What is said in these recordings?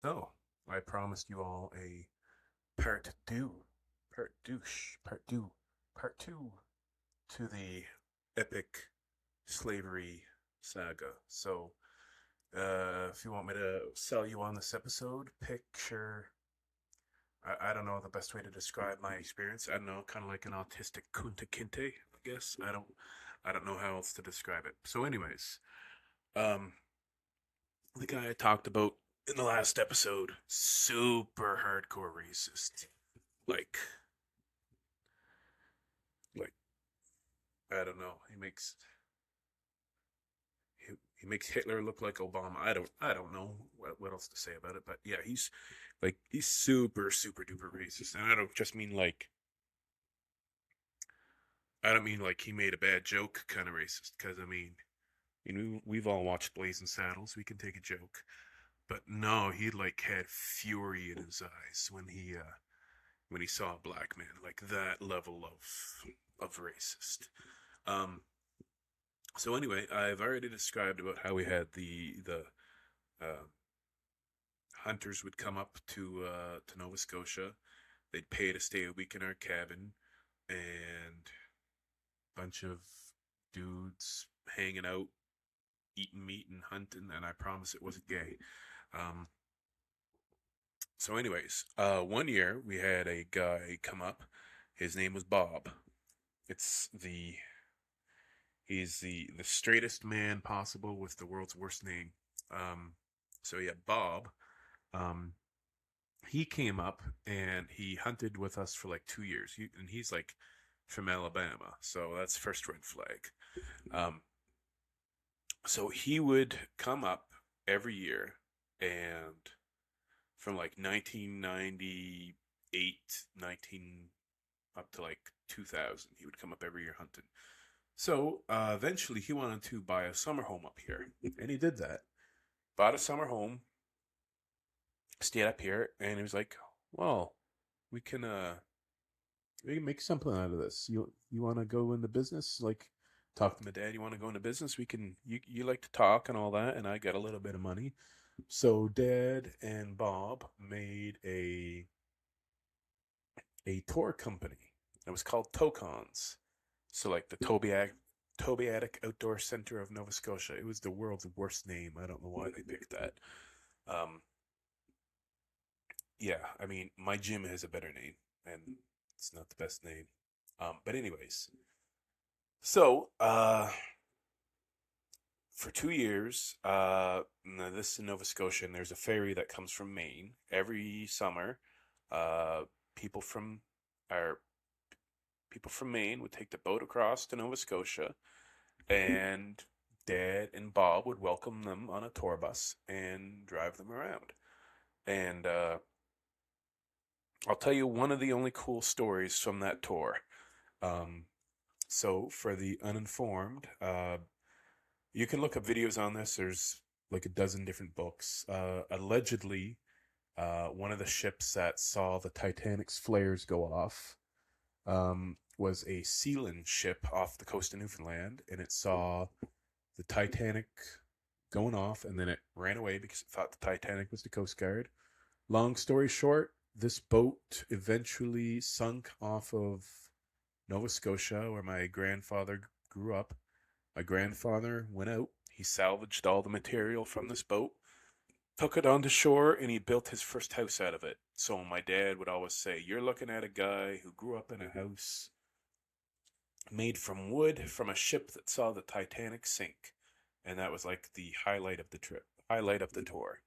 So, I promised you all a part two, part douche, part two to the epic slavery saga. So, if you want me to sell you on this episode, picture. I don't know the best way to describe my experience. I don't know, kind of like an autistic kunta kinte, I guess. I don't know how else to describe it. So, anyways, um, the guy I talked about in the last episode, super hardcore racist. Like, like I don't know. He makes Hitler look like Obama. I don't know what else to say about it, but yeah, he's super duper racist, and I don't mean like he made a bad joke kind of racist, because I mean, we've all watched Blazing Saddles. We can take a joke, but no, he like had fury in his eyes when he saw a black man, like that level of racist. Um, so anyway, I've already described about how we had the uh, hunters would come up to Nova Scotia. They'd pay to stay a week in our cabin, and a bunch of dudes hanging out, eating meat and hunting. And I promise it wasn't gay. Um, so, anyways, one year we had a guy come up. His name was Bob. It's the He's the straightest man possible with the world's worst name. Um, so yeah, Bob. Um, he came up and he hunted with us for like 2 years. And he's like from Alabama, so that's first red flag. Um, so he would come up every year, and from like 1998, 19 up to like 2000, he would come up every year hunting. So eventually, he wanted to buy a summer home up here, and he did that. Bought a summer home, stayed up here, and he was like, "Well, we can uh, we can make something out of this. You want to go into business? Like, talk to my dad. You want to go into business? We can. You like to talk and all that, and I got a little bit of money." So Dad and Bob made a tour company. It was called Tocons. So like the Tobiatic Outdoor Center of Nova Scotia. It was the world's worst name. I don't know why they picked that. Um, yeah, I mean, my gym has a better name, and it's not the best name. But anyways, so for 2 years, now this is in Nova Scotia, and there's a ferry that comes from Maine every summer. Uh, people from our people from Maine would take the boat across to Nova Scotia, and Dad and Bob would welcome them on a tour bus and drive them around. And I'll tell you one of the only cool stories from that tour. Um, so, for the uninformed, you can look up videos on this. There's like a dozen different books. Allegedly, one of the ships that saw the Titanic's flares go off was a sealing ship off the coast of Newfoundland, and it saw the Titanic going off, and then it ran away because it thought the Titanic was the Coast Guard. Long story short, this boat eventually sunk off of Nova Scotia, where my grandfather grew up. My grandfather went out, he salvaged all the material from this boat, took it onto shore, and he built his first house out of it. So my dad would always say, "You're looking at a guy who grew up in a house made from wood from a ship that saw the Titanic sink." And that was like the highlight of the trip, highlight of the tour.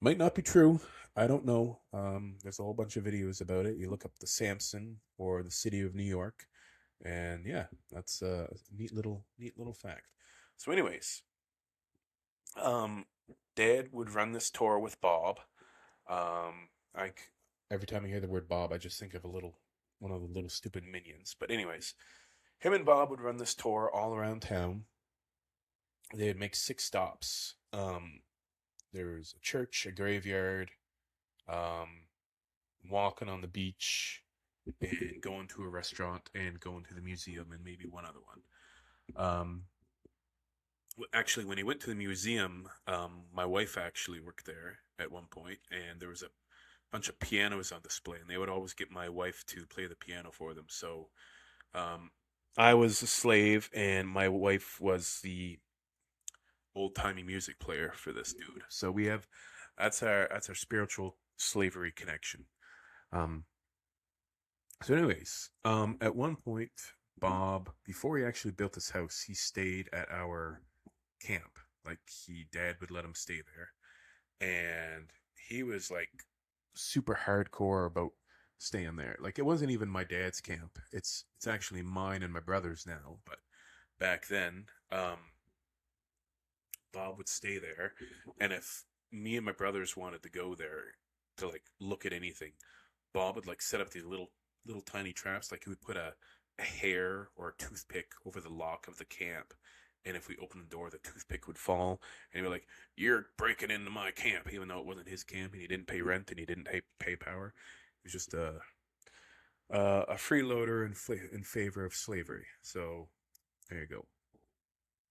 Might not be true. I don't know. There's a whole bunch of videos about it. You look up the Samson or the city of New York, and yeah, that's a neat little fact. So, anyways, um, Dad would run this tour with Bob. Like every time I hear the word Bob, I just think of one of the little stupid minions. But anyways, him and Bob would run this tour all around town. They'd make 6 stops. There was a church, a graveyard, um, walking on the beach, and going to a restaurant, and going to the museum, and maybe one other one. Um, Actually, when he went to the museum, my wife actually worked there at one point, and there was a bunch of pianos on display, and they would always get my wife to play the piano for them. So um, I was a slave, and my wife was the old timey music player for this dude. So we have that's our spiritual slavery connection. Um, at one point, Bob, before he actually built his house, he stayed at our camp. Like dad would let him stay there, and he was like super hardcore about staying there. Like it wasn't even my dad's camp. It's actually mine and my brother's now. But back then, Bob would stay there, and if me and my brothers wanted to go there to like look at anything, Bob would like set up these little tiny traps. Like he would put a hair or a toothpick over the lock of the camp, and if we opened the door, the toothpick would fall, and he'd be like, "You're breaking into my camp," even though it wasn't his camp, and he didn't pay rent and he didn't pay power. He was just a freeloader in favor of slavery. So there you go.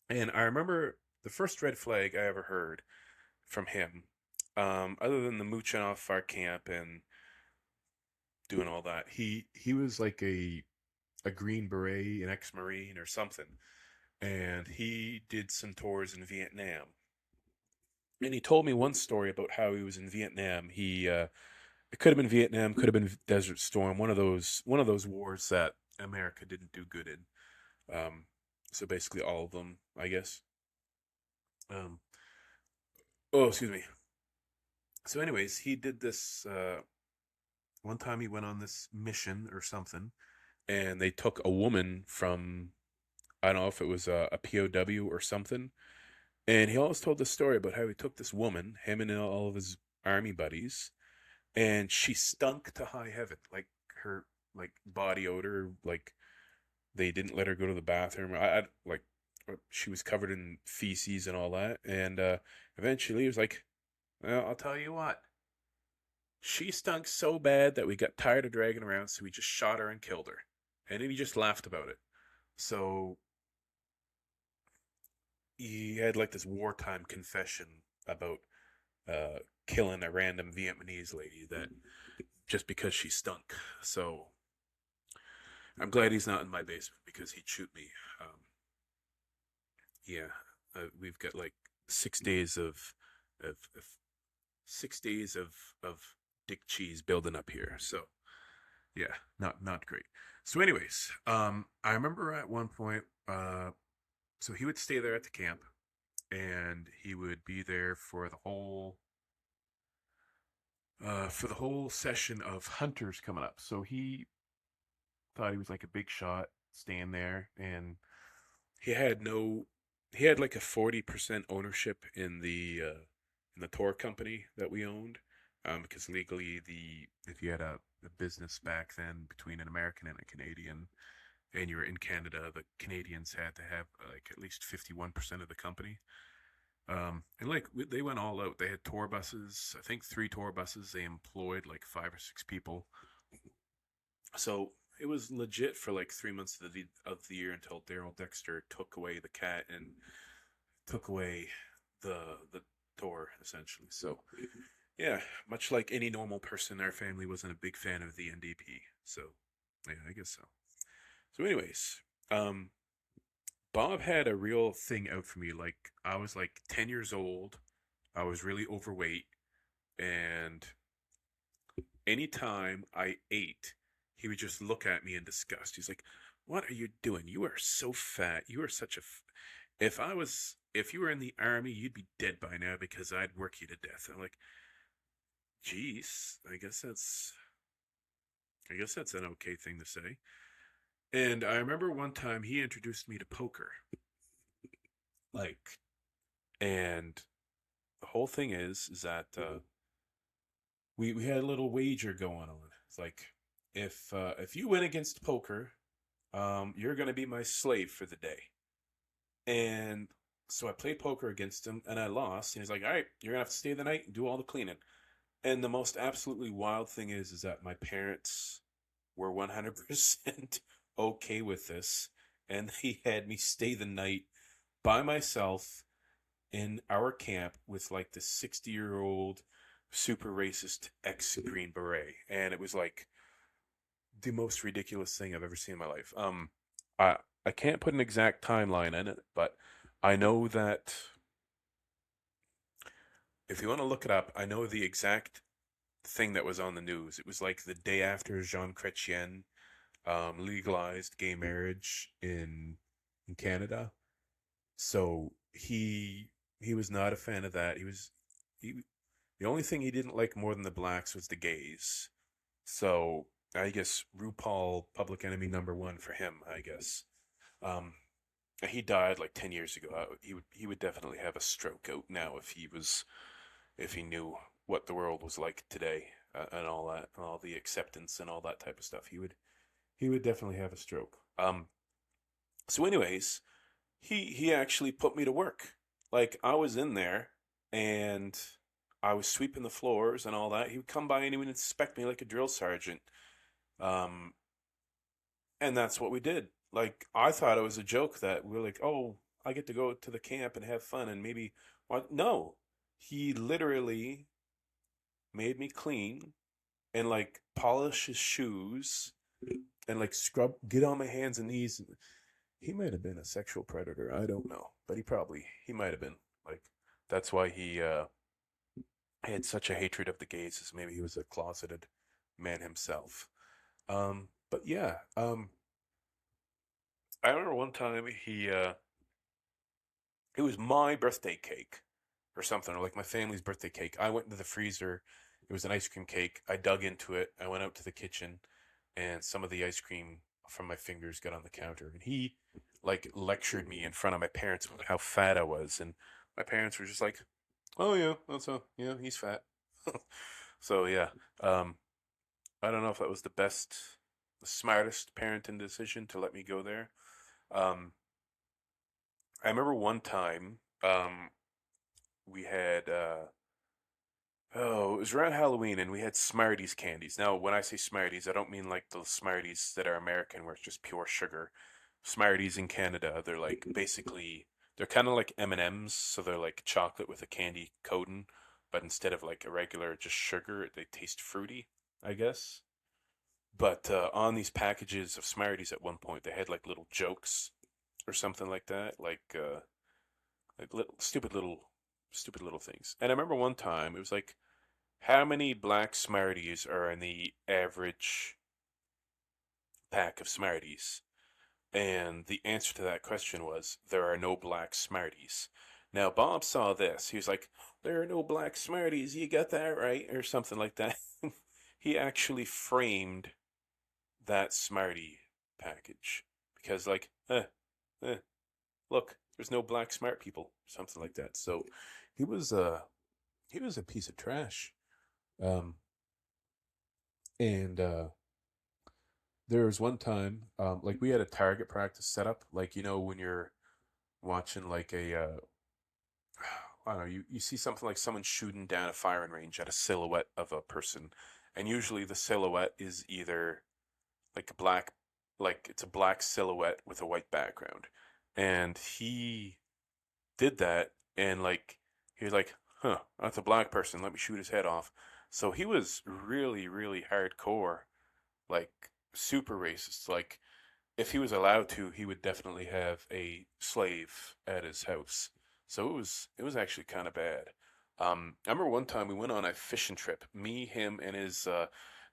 And I remember the first red flag I ever heard from him, other than the mooching off our camp and doing all that. He was like a Green Beret, an ex-Marine or something, and he did some tours in Vietnam. And he told me one story about how he was in Vietnam. It could have been Vietnam, could have been Desert Storm, one of those wars that America didn't do good in. So basically all of them, I guess. Um, oh, excuse me. So, anyways, he did this. One time he went on this mission or something, and they took a woman from, I don't know if it was a POW or something. And he always told the story about how he took this woman, him and all of his army buddies, and she stunk to high heaven. Like her like body odor, like they didn't let her go to the bathroom. Like she was covered in feces and all that. And eventually he was like, "Well, I'll tell you what. She stunk so bad that we got tired of dragging around, so we just shot her and killed her." And then he just laughed about it. So he had like this wartime confession about killing a random Vietnamese lady that just because she stunk. So I'm glad he's not in my basement because he'd shoot me. Um, yeah, we've got like 6 days of 6 days of dick cheese building up here. So yeah, not great. So, anyways, I remember at one point, so he would stay there at the camp, and he would be there for the whole session of hunters coming up. So he thought he was like a big shot staying there, and he had no, he had like a 40% ownership in the tour company that we owned, because legally the if you had a business back then between an American and a Canadian, and you were in Canada, the Canadians had to have like at least 51% of the company. And like they went all out. They had tour buses. I think 3 tour buses. They employed like 5 or 6 people. So it was legit for like 3 months of the year until Daryl Dexter took away the cat and took away the tour essentially. So yeah, much like any normal person, our family wasn't a big fan of the NDP. So yeah, I guess so. So anyways, um, Bob had a real thing out for me. Like I was like 10 years old. I was really overweight, and anytime I ate, he would just look at me in disgust. He's like, "What are you doing? You are so fat. You are such a. If you were in the army, you'd be dead by now because I'd work you to death." I'm like, "Geez, I guess that's an okay thing to say." And I remember one time he introduced me to poker, like, and the whole thing is that we had a little wager going on. It's like if you win against poker, you're gonna be my slave for the day. And so I played poker against him, and I lost. And he's like, "All right, you're gonna have to stay the night and do all the cleaning." And the most absolutely wild thing is that my parents were 100% okay with this, and he had me stay the night by myself in our camp with like the 60-year-old super racist ex Green Beret, and it was like the most ridiculous thing I've ever seen in my life. I I can't put an exact timeline in it, but I know that if you want to look it up, I know the exact thing that was on the news. It was like the day after Jean Chrétien legalized gay marriage in Canada. So he was not a fan of that. He the only thing he didn't like more than the blacks was the gays. So I guess RuPaul Public Enemy number one for him. I guess. Um, he died like 10 years ago. He would definitely have a stroke out now if he knew what the world was like today, and all that, and all the acceptance and all that type of stuff. He would definitely have a stroke. So anyways, he actually put me to work. Like I was in there and I was sweeping the floors and all that. He would come by and he would inspect me like a drill sergeant. Um, and that's what we did. Like I thought it was a joke that we were like, oh, I get to go to the camp and have fun and maybe what? No, he literally made me clean and like polish his shoes and like scrub, get on my hands and knees. He might have been a sexual predator. I don't know, but he might have been. Like that's why he had such a hatred of the gays. Is maybe he was a closeted man himself. But yeah, I remember one time it was my birthday cake or something, or like my family's birthday cake. I went into the freezer. It was an ice cream cake. I dug into it. I went out to the kitchen, and some of the ice cream from my fingers got on the counter. And he like lectured me in front of my parents about how fat I was, and my parents were just like, "Oh yeah, yeah, he's fat." So yeah, um, I don't know if that was the smartest parenting decision to let me go there. Um, I remember one time we had oh, it was around Halloween and we had Smarties candies. Now, when I say Smarties, I don't mean like the Smarties that are American where it's just pure sugar. Smarties in Canada, they're like basically they're kind of like M&Ms, so they're like chocolate with a candy coating, but instead of like a regular just sugar, they taste fruity, I guess. But on these packages of Smarties at one point, they had like little jokes or something like that, like little stupid little things. And I remember one time it was like, how many black Smarties are in the average pack of Smarties? And the answer to that question was, there are no black Smarties. Now, Bob saw this. He was like, there are no black Smarties. You got that right? Or something like that. He actually framed that Smartie package because, like, eh, look, there's no black smart people, something like that. So he was he was a piece of trash. Um, and there was one time, like we had a target practice set up, like when you're watching like I don't know, you see something like someone shooting down a firing range at a silhouette of a person, and usually the silhouette is either like a black, like it's a black silhouette with a white background, and he did that, and like he was like, huh, that's a black person. Let me shoot his head off. So he was really, really hardcore, like super racist. Like if he was allowed to, he would definitely have a slave at his house. So it was actually kind of bad. I remember one time we went on a fishing trip. Me, him, and his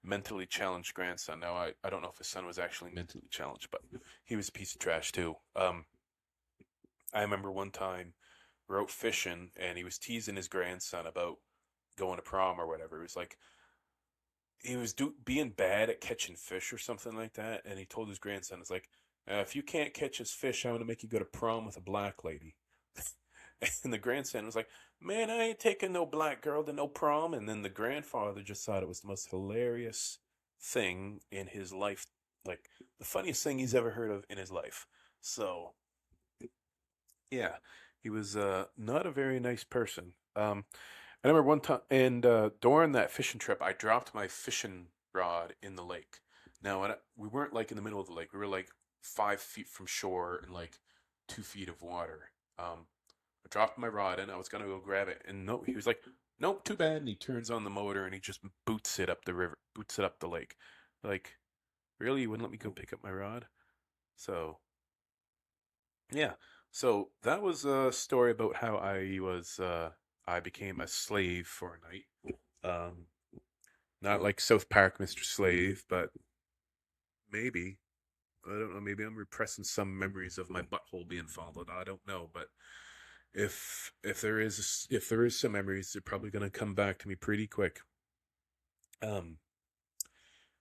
mentally challenged grandson. Now I don't know if his son was actually mentally challenged, but he was a piece of trash too. I remember one time we were out fishing and he was teasing his grandson about going to prom or whatever. He was like, he was being bad at catching fish or something like that, and he told his grandson, "It's like, if you can't catch his fish, I'm gonna make you go to prom with a black lady." And the grandson was like, "Man, I ain't taking no black girl to no prom." And then the grandfather just thought it was the most hilarious thing in his life, like the funniest thing he's ever heard of in his life. So yeah, he was not a very nice person. I remember one time, and during that fishing trip, I dropped my fishing rod in the lake. Now, we weren't like in the middle of the lake. We were like 5 feet from shore and like 2 feet of water. I dropped my rod in. I was gonna go grab it, and no, he was like, "Nope, too bad." And he turns on the motor and he just boots it up the river, boots it up the lake. Like, really, you wouldn't let me go pick up my rod? So yeah, so that was a story about how I became a slave for a night. Um, Not like South Park, Mr. Slave, but maybe. I don't know. Maybe I'm repressing some memories of my butthole being followed. I don't know, but if there is some memories, they're probably gonna come back to me pretty quick. Um,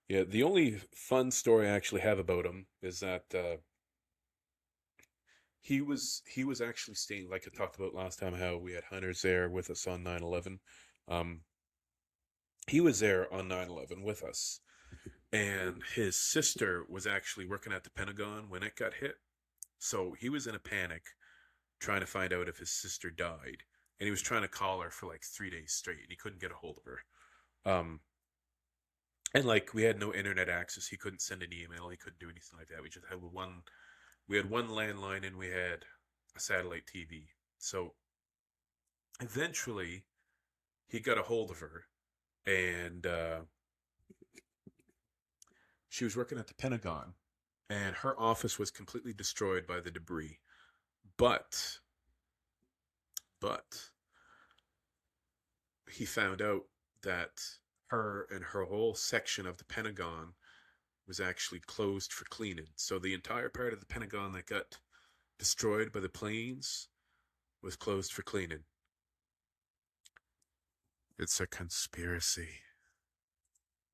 yeah, the only fun story I actually have about him is that he was actually staying, like I talked about last time, how we had hunters there with us on 9/11. Um, he was there on 9/11 with us, and his sister was actually working at the Pentagon when it got hit. So he was in a panic trying to find out if his sister died. And he was trying to call her for like 3 days straight and he couldn't get a hold of her. Um, and like we had no internet access. He couldn't send an email. He couldn't do anything like that. We had one landline and we had a satellite TV. So eventually he got a hold of her and she was working at the Pentagon and her office was completely destroyed by the debris. But, but he found out that her and her whole section of the Pentagon was actually closed for cleaning. So the entire part of the Pentagon that got destroyed by the planes was closed for cleaning. It's a conspiracy.